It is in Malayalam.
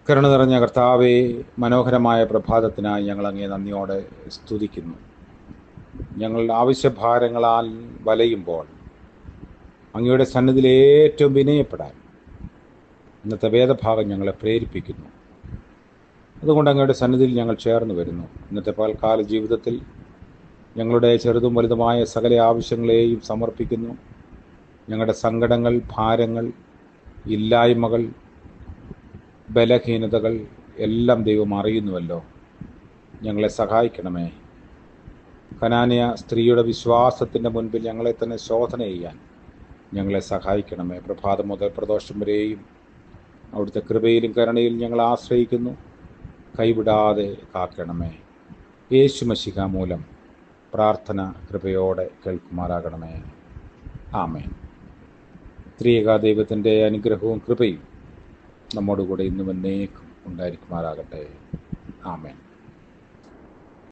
കരുണ നിറഞ്ഞ കർത്താവെ, മനോഹരമായ പ്രഭാതത്തിനായി ഞങ്ങൾ അങ്ങേ നന്ദിയോടെ സ്തുതിക്കുന്നു. ഞങ്ങളുടെ ആവശ്യഭാരങ്ങളാൽ വലയുമ്പോൾ അങ്ങയുടെ സന്നിധിയിൽ ഏറ്റവും വിനയപ്പെടാൻ ഇന്നത്തെ വേദഭാഗം ഞങ്ങളെ പ്രേരിപ്പിക്കുന്നു. അതുകൊണ്ട് അങ്ങയുടെ സന്നിധിയിൽ ഞങ്ങൾ ചേർന്ന് വരുന്നു. ഇന്നത്തെ പകൽക്കാല ജീവിതത്തിൽ ഞങ്ങളുടെ ചെറുതും വലുതുമായ സകല ആവശ്യങ്ങളെയും സമർപ്പിക്കുന്നു. ഞങ്ങളുടെ സങ്കടങ്ങൾ, ഭാരങ്ങൾ, ഇല്ലായ്മകൾ, ബലഹീനതകൾ എല്ലാം ദൈവം അറിയുന്നുവല്ലോ. ഞങ്ങളെ സഹായിക്കണമേ. കനാന്യ സ്ത്രീയുടെ വിശ്വാസത്തിൻ്റെ മുൻപിൽ ഞങ്ങളെ തന്നെ ശോധന ചെയ്യാൻ ഞങ്ങളെ സഹായിക്കണമേ. പ്രഭാതം മുതൽ പ്രദോഷം വരെയും അവിടുത്തെ കൃപയിലും കരുണയിലും ഞങ്ങൾ ആശ്രയിക്കുന്നു. കൈവിടാതെ കാക്കണമേ. യേശു മശിഹ മൂലം പ്രാർത്ഥന കൃപയോടെ കേൾക്കുമാറാകണമേ. ആമേൻ. ത്രിയേക ദൈവത്തിൻ്റെ അനുഗ്രഹവും കൃപയും നമ്മോടുകൂടെ ഇന്നും എന്നേക്കും ഉണ്ടായിരിക്കുമാറാകട്ടെ. ആമേൻ.